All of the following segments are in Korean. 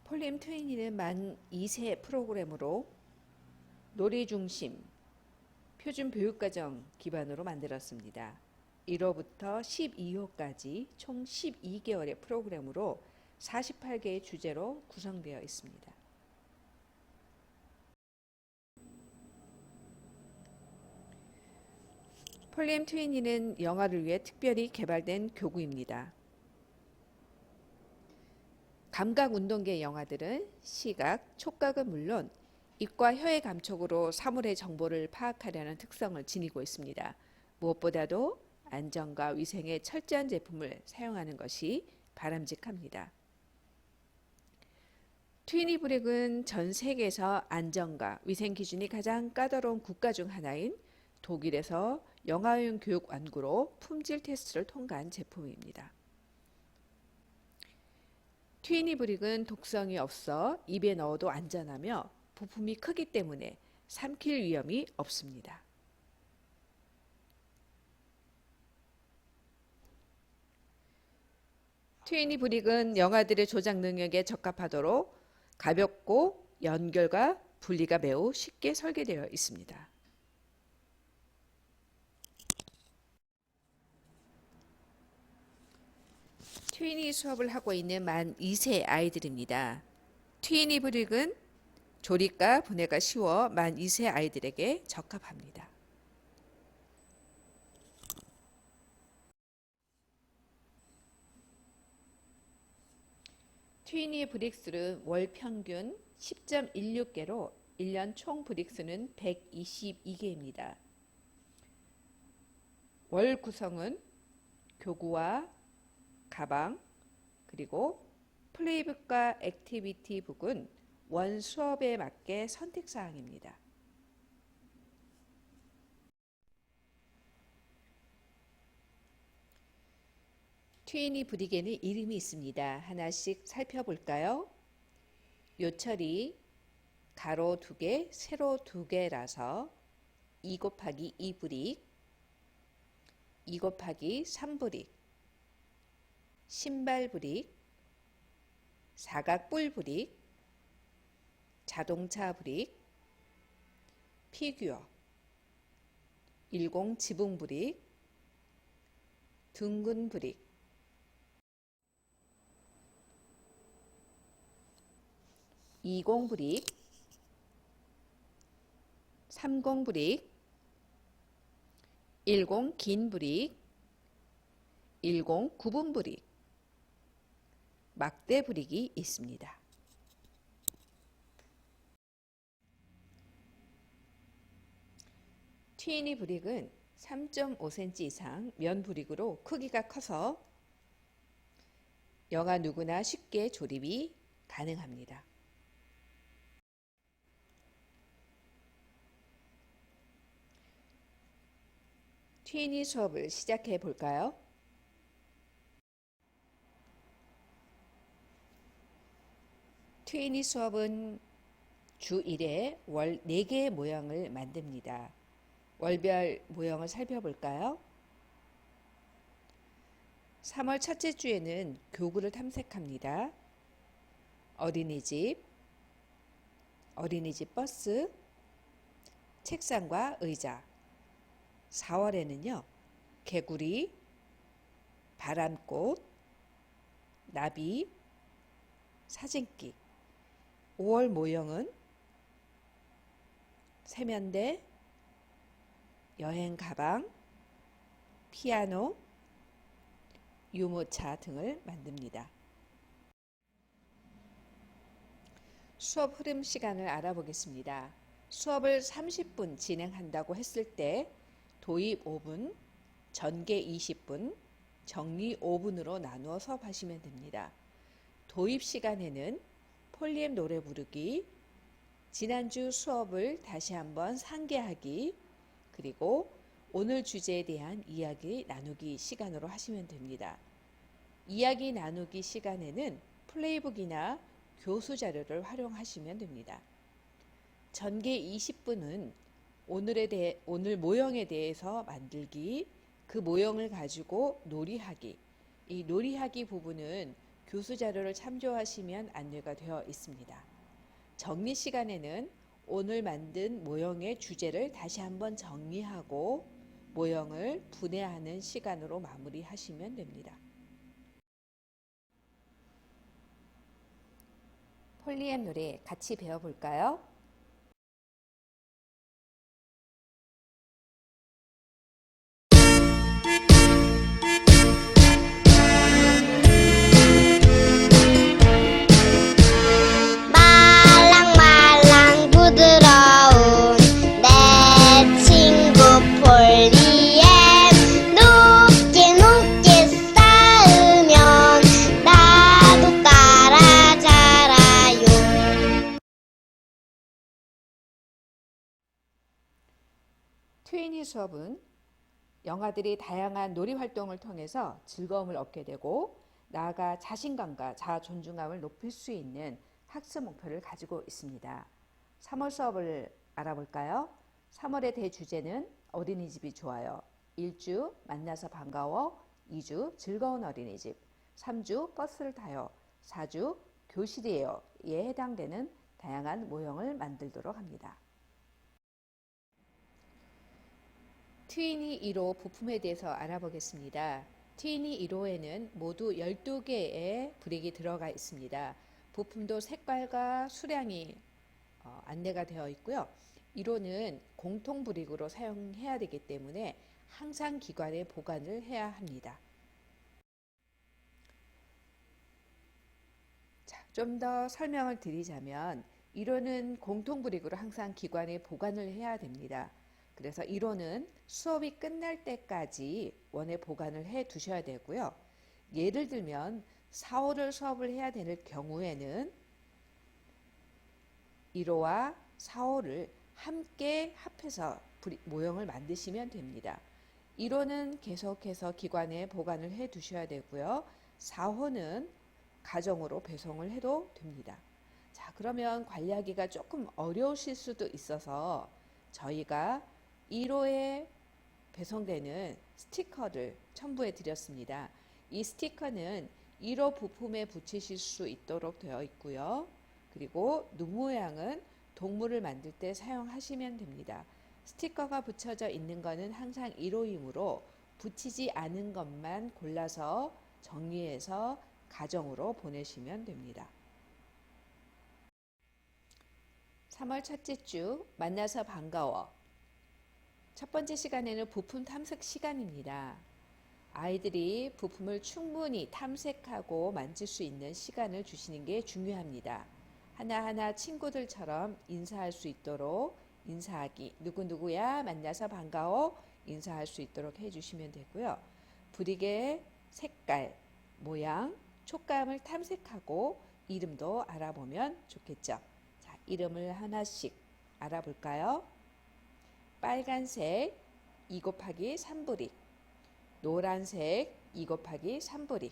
폴리엠 트웨니는 만 2세 프로그램으로 놀이 중심 표준 교육과정 기반으로 만들었습니다. 1호부터 12호까지 총 12개월의 프로그램으로 48개의 주제로 구성되어 있습니다. 폴리엠 트웨니는 영아를 위해 특별히 개발된 교구입니다. 감각 운동계 영아들은 시각, 촉각은 물론 입과 혀의 감촉으로 사물의 정보를 파악하려는 특성을 지니고 있습니다. 무엇보다도 안전과 위생에 철저한 제품을 사용하는 것이 바람직합니다. 트위니브릭은 전 세계에서 안전과 위생 기준이 가장 까다로운 국가 중 하나인 독일에서 영아용 교육 완구로 품질 테스트를 통과한 제품입니다. 트위니브릭은 독성이 없어 입에 넣어도 안전하며 부품이 크기 때문에 삼킬 위험이 없습니다. 트위니브릭은 영아들의 조작 능력에 적합하도록 가볍고 연결과 분리가 매우 쉽게 설계되어 있습니다. 트위니 수업을 하고 있는 만 2세 아이들입니다. 트위니브릭은 조립과 분해가 쉬워 만 2세 아이들에게 적합합니다. 트위니 브릭스는 월 평균 10.16개로 1년 총 브릭스는 122개입니다. 월 구성은 교구와 가방 그리고 플레이북과 액티비티북은 원 수업에 맞게 선택사항입니다. 트위니 브릭에는 이름이 있습니다. 하나씩 살펴볼까요? 요철이 가로 2개, 세로 2개라서 2 곱하기 2 브릭, 2 곱하기 3 브릭, 신발 브릭, 사각뿔 브릭, 자동차 브릭, 피규어, 10 지붕 브릭, 둥근 브릭, 20 브릭, 30 브릭, 10 긴 브릭, 10 구분 브릭, 막대 브릭이 있습니다. 트위니 브릭은 3.5cm 이상 면 브릭으로 크기가 커서 영아 누구나 쉽게 조립이 가능합니다. 트위니 수업을 시작해 볼까요? 트위니 수업은 주 1회 월 4개의 모형을 만듭니다. 월별 모형을 살펴볼까요? 3월 첫째 주에는 교구를 탐색합니다. 어린이집, 어린이집 버스, 책상과 의자. 4월에는요, 개구리, 바람꽃, 나비, 사진기. 5월 모형은 세면대, 여행 가방, 피아노, 유모차 등을 만듭니다. 수업 흐름 시간을 알아보겠습니다. 수업을 30분 진행한다고 했을 때 도입 5분, 전개 20분, 정리 5분으로 나누어 수업하시면 됩니다. 도입 시간에는 폴리엠 노래 부르기, 지난주 수업을 다시 한번 상기하기, 그리고 오늘 주제에 대한 이야기 나누기 시간으로 하시면 됩니다. 이야기 나누기 시간에는 플레이북이나 교수 자료를 활용하시면 됩니다. 전개 20분은 오늘 모형에 대해서 만들기, 그 모형을 가지고 놀이하기. 이 놀이하기 부분은 교수 자료를 참조하시면 안내가 되어 있습니다. 정리 시간에는 오늘 만든 모형의 주제를 다시 한번 정리하고 모형을 분해하는 시간으로 마무리하시면 됩니다. 폴리엠 놀이 같이 배워볼까요? 말랑말랑 부드러운 내 친구 폴리엠 높게 높게 쌓으면 나도 따라 자라요. 트윈이 수업은 영아들이 다양한 놀이 활동을 통해서 즐거움을 얻게 되고 나아가 자신감과 자아 존중감을 높일 수 있는 학습 목표를 가지고 있습니다. 3월 수업을 알아볼까요? 3월의 대주제는 어린이집이 좋아요. 1주 만나서 반가워, 2주 즐거운 어린이집, 3주 버스를 타요, 4주 교실이에요. 에 해당되는 다양한 모형을 만들도록 합니다. 트위니 1호 부품에 대해서 알아보겠습니다. 트위니 1호에는 모두 12개의 브릭이 들어가 있습니다. 부품도 색깔과 수량이 안내가 되어 있고요. 1호는 공통 브릭으로 사용해야 되기 때문에 항상 기관에 보관을 해야 합니다. 좀 더 설명을 드리자면 1호는 공통 브릭으로 항상 기관에 보관을 해야 됩니다. 그래서 1호는 수업이 끝날 때까지 원에 보관을 해 두셔야 되고요. 예를 들면 4호를 수업을 해야 되는 경우에는 1호와 4호를 함께 합해서 모형을 만드시면 됩니다. 1호는 계속해서 기관에 보관을 해 두셔야 되고요. 4호는 가정으로 배송을 해도 됩니다. 자, 그러면 관리하기가 조금 어려우실 수도 있어서 저희가 1호에 배송되는 스티커를 첨부해 드렸습니다. 이 스티커는 1호 부품에 붙이실 수 있도록 되어 있고요. 그리고 눈 모양은 동물을 만들 때 사용하시면 됩니다. 스티커가 붙여져 있는 것은 항상 1호이므로 붙이지 않은 것만 골라서 정리해서 가정으로 보내시면 됩니다. 3월 첫째 주 만나서 반가워. 첫 번째 시간에는 부품 탐색 시간입니다. 아이들이 부품을 충분히 탐색하고 만질 수 있는 시간을 주시는 게 중요합니다. 하나하나 친구들처럼 인사할 수 있도록 인사하기, 누구누구야 만나서 반가워 인사할 수 있도록 해주시면 되고요. 브릭의 색깔, 모양, 촉감을 탐색하고 이름도 알아보면 좋겠죠. 자, 이름을 하나씩 알아볼까요? 빨간색 2 곱하기 3브릭, 노란색 2 곱하기 3브릭,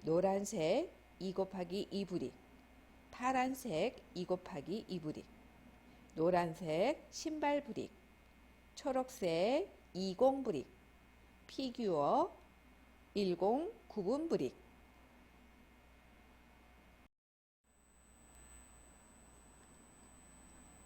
노란색 2 곱하기 2브릭, 파란색 2 곱하기 2브릭, 노란색 신발 브릭, 초록색 20브릭, 피규어 10구분 브릭.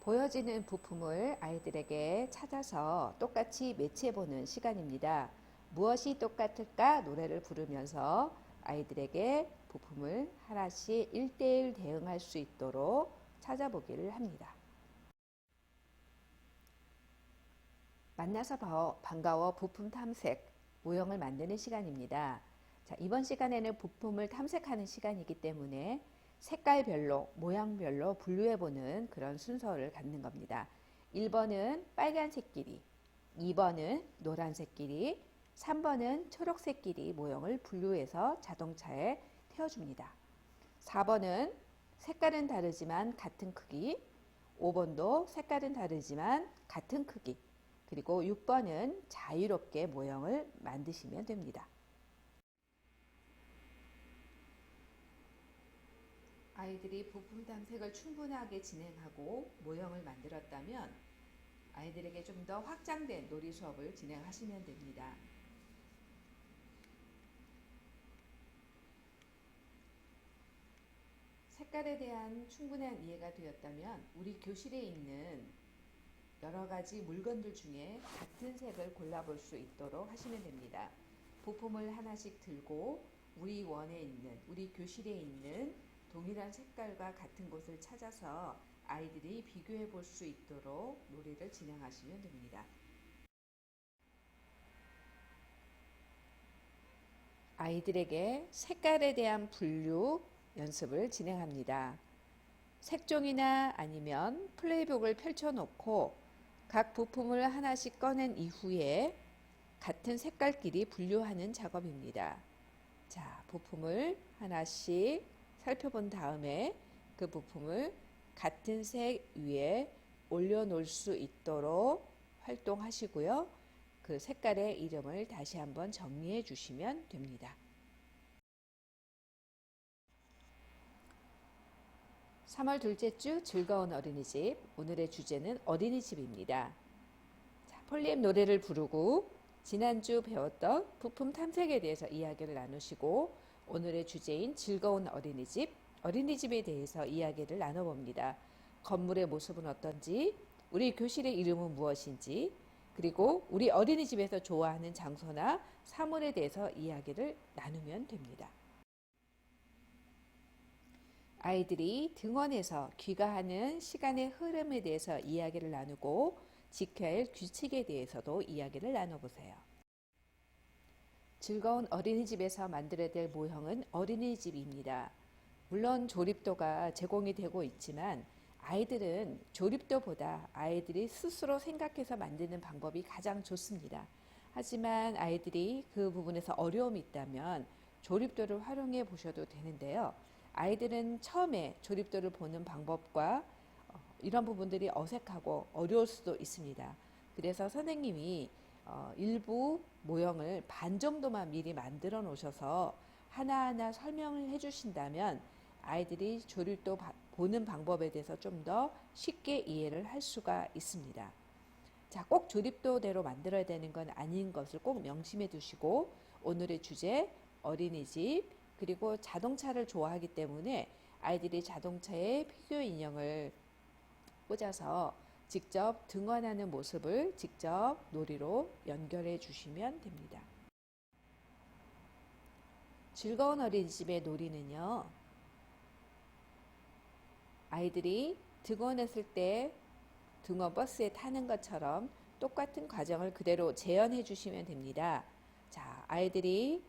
보여지는 부품을 아이들에게 찾아서 똑같이 매치해보는 시간입니다. 무엇이 똑같을까 노래를 부르면서 아이들에게 부품을 하나씩 1대1 대응할 수 있도록 찾아보기를 합니다. 만나서 반가워 부품 탐색 모형을 만드는 시간입니다. 자, 이번 시간에는 부품을 탐색하는 시간이기 때문에 색깔별로, 모양별로 분류해보는 그런 순서를 갖는 겁니다. 1번은 빨간색끼리, 2번은 노란색끼리, 3번은 초록색끼리 모형을 분류해서 자동차에 태워줍니다. 4번은 색깔은 다르지만 같은 크기, 5번도 색깔은 다르지만 같은 크기, 그리고 6번은 자유롭게 모형을 만드시면 됩니다. 아이들이 부품 탐색을 충분하게 진행하고 모형을 만들었다면 아이들에게 좀 더 확장된 놀이 수업을 진행하시면 됩니다. 색깔에 대한 충분한 이해가 되었다면 우리 교실에 있는 여러 가지 물건들 중에 같은 색을 골라볼 수 있도록 하시면 됩니다. 부품을 하나씩 들고 우리 원에 있는, 우리 교실에 있는 동일한 색깔과 같은 곳을 찾아서 아이들이 비교해 볼 수 있도록 놀이를 진행하시면 됩니다. 아이들에게 색깔에 대한 분류 연습을 진행합니다. 색종이나 아니면 플레이북을 펼쳐놓고 각 부품을 하나씩 꺼낸 이후에 같은 색깔끼리 분류하는 작업입니다. 자, 부품을 하나씩 살펴본 다음에 그 부품을 같은 색 위에 올려놓을 수 있도록 활동하시고요. 그 색깔의 이름을 다시 한번 정리해 주시면 됩니다. 3월 둘째 주 즐거운 어린이집, 오늘의 주제는 어린이집입니다. 자, 폴리엠 노래를 부르고 지난주 배웠던 부품 탐색에 대해서 이야기를 나누시고 오늘의 주제인 즐거운 어린이집, 어린이집에 대해서 이야기를 나눠봅니다. 건물의 모습은 어떤지, 우리 교실의 이름은 무엇인지, 그리고 우리 어린이집에서 좋아하는 장소나 사물에 대해서 이야기를 나누면 됩니다. 아이들이 등원해서 귀가하는 시간의 흐름에 대해서 이야기를 나누고 지켜야 할 규칙에 대해서도 이야기를 나눠보세요. 즐거운 어린이집에서 만들어야 될 모형은 어린이집입니다. 물론 조립도가 제공이 되고 있지만 아이들은 조립도보다 아이들이 스스로 생각해서 만드는 방법이 가장 좋습니다. 하지만 아이들이 그 부분에서 어려움이 있다면 조립도를 활용해 보셔도 되는데요. 아이들은 처음에 조립도를 보는 방법과 이런 부분들이 어색하고 어려울 수도 있습니다. 그래서 선생님이 일부 모형을 반 정도만 미리 만들어 놓으셔서 하나하나 설명을 해 주신다면 아이들이 조립도 보는 방법에 대해서 좀 더 쉽게 이해를 할 수가 있습니다. 자, 꼭 조립도대로 만들어야 되는 건 아닌 것을 꼭 명심해 두시고 오늘의 주제 어린이집 그리고 자동차를 좋아하기 때문에 아이들이 자동차에 피규어 인형을 꽂아서 직접 등원하는 모습을 직접 놀이로 연결해 주시면 됩니다. 즐거운 어린이집의 놀이는요. 아이들이 등원했을 때 등원 버스에 타는 것처럼 똑같은 과정을 그대로 재현해 주시면 됩니다. 자, 아이들이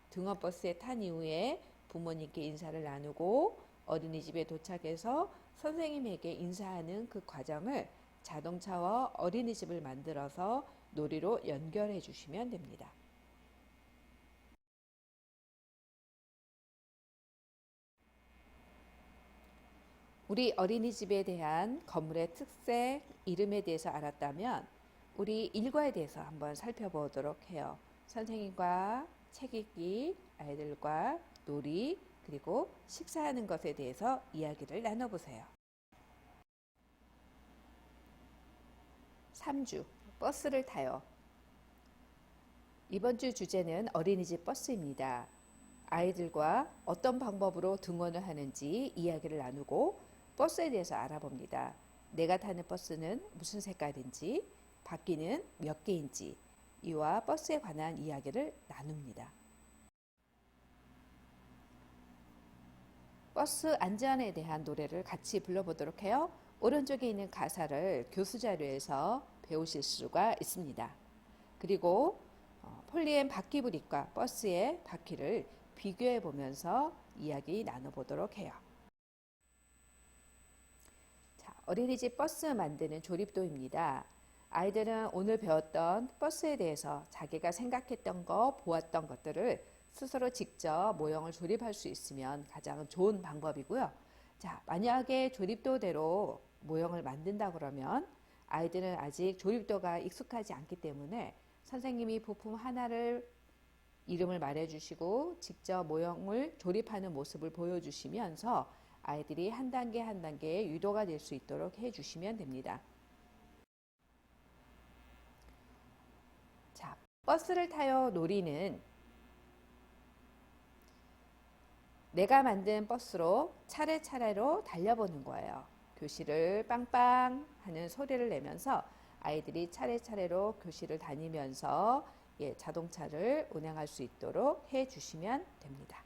등원 버스에 탄 이후에 부모님께 인사를 나누고 어린이집에 도착해서 선생님에게 인사하는 그 과정을 자동차와 어린이집을 만들어서 놀이로 연결해 주시면 됩니다. 우리 어린이집에 대한 건물의 특색, 이름에 대해서 알았다면 우리 일과에 대해서 한번 살펴보도록 해요. 선생님과 책 읽기, 아이들과 놀이, 그리고 식사하는 것에 대해서 이야기를 나눠보세요. 3주, 버스를 타요. 이번 주 주제는 어린이집 버스입니다. 아이들과 어떤 방법으로 등원을 하는지 이야기를 나누고 버스에 대해서 알아봅니다. 내가 타는 버스는 무슨 색깔인지, 바퀴는 몇 개인지, 이와 버스에 관한 이야기를 나눕니다. 버스 안전에 대한 노래를 같이 불러보도록 해요. 오른쪽에 있는 가사를 교수 자료에서 배우실 수가 있습니다. 그리고 폴리엠 바퀴 브릭과 버스의 바퀴를 비교해 보면서 이야기 나눠보도록 해요. 자, 어린이집 버스 만드는 조립도입니다. 아이들은 오늘 배웠던 버스에 대해서 자기가 생각했던 거, 보았던 것들을 스스로 직접 모형을 조립할 수 있으면 가장 좋은 방법이고요. 자, 만약에 조립도대로 모형을 만든다 그러면 아이들은 아직 조립도가 익숙하지 않기 때문에 선생님이 부품 하나를 이름을 말해주시고 직접 모형을 조립하는 모습을 보여주시면서 아이들이 한 단계 한 단계 유도가 될 수 있도록 해주시면 됩니다. 자, 버스를 타요 놀이는 내가 만든 버스로 차례차례로 달려보는 거예요. 교실을 빵빵 하는 소리를 내면서 아이들이 차례차례로 교실을 다니면서 자동차를 운행할 수 있도록 해 주시면 됩니다.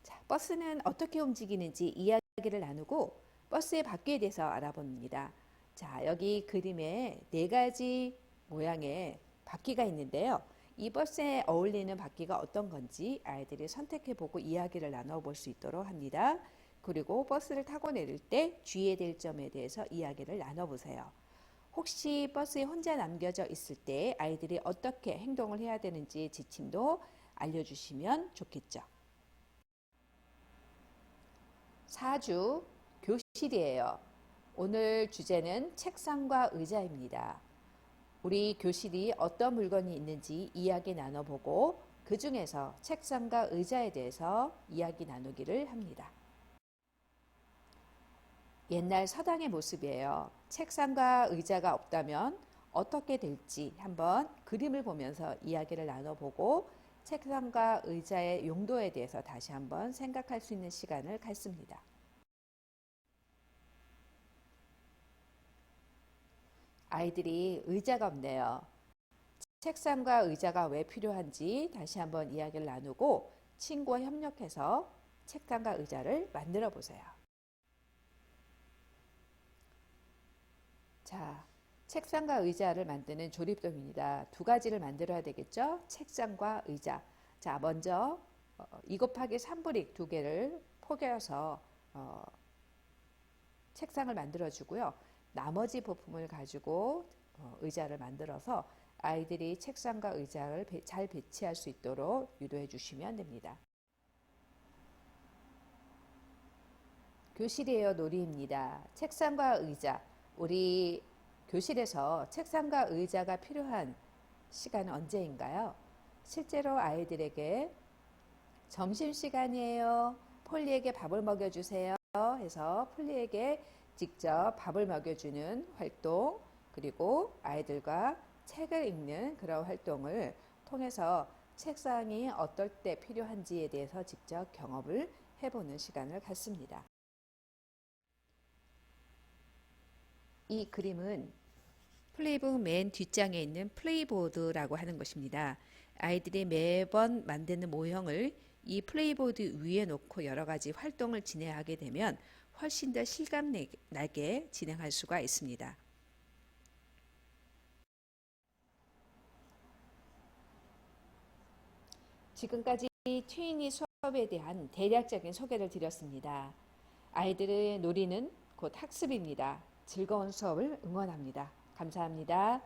자, 버스는 어떻게 움직이는지 이야기를 나누고 버스의 바퀴에 대해서 알아봅니다. 자, 여기 그림에 네 가지 모양의 바퀴가 있는데요. 이 버스에 어울리는 바퀴가 어떤 건지 아이들이 선택해보고 이야기를 나눠볼 수 있도록 합니다. 그리고 버스를 타고 내릴 때 주의해야 될 점에 대해서 이야기를 나눠보세요. 혹시 버스에 혼자 남겨져 있을 때 아이들이 어떻게 행동을 해야 되는지 지침도 알려주시면 좋겠죠. 4주 교실이에요. 오늘 주제는 책상과 의자입니다. 우리 교실이 어떤 물건이 있는지 이야기 나눠보고 그 중에서 책상과 의자에 대해서 이야기 나누기를 합니다. 옛날 서당의 모습이에요. 책상과 의자가 없다면 어떻게 될지 한번 그림을 보면서 이야기를 나눠보고 책상과 의자의 용도에 대해서 다시 한번 생각할 수 있는 시간을 갖습니다. 아이들이 의자가 없네요. 책상과 의자가 왜 필요한지 다시 한번 이야기를 나누고 친구와 협력해서 책상과 의자를 만들어 보세요. 자, 책상과 의자를 만드는 조립도입니다. 두 가지를 만들어야 되겠죠? 책상과 의자. 자, 먼저 2 곱하기 3브릭 두 개를 포개어서 책상을 만들어 주고요. 나머지 부품을 가지고 의자를 만들어서 아이들이 책상과 의자를 잘 배치할 수 있도록 유도해 주시면 됩니다. 교실이에요 놀이입니다. 책상과 의자. 우리 교실에서 책상과 의자가 필요한 시간은 언제인가요? 실제로 아이들에게 점심시간이에요. 폴리에게 밥을 먹여주세요. 해서 폴리에게 직접 밥을 먹여주는 활동, 그리고 아이들과 책을 읽는 그런 활동을 통해서 책상이 어떨 때 필요한지에 대해서 직접 경험을 해보는 시간을 갖습니다. 이 그림은 플레이북 맨 뒷장에 있는 플레이보드라고 하는 것입니다. 아이들이 매번 만드는 모형을 이 플레이보드 위에 놓고 여러 가지 활동을 진행하게 되면 훨씬 더 실감 나게 진행할 수가 있습니다. 지금까지 트윈이 수업에 대한 대략적인 소개를 드렸습니다. 아이들의 놀이는 곧 학습입니다. 즐거운 수업을 응원합니다. 감사합니다.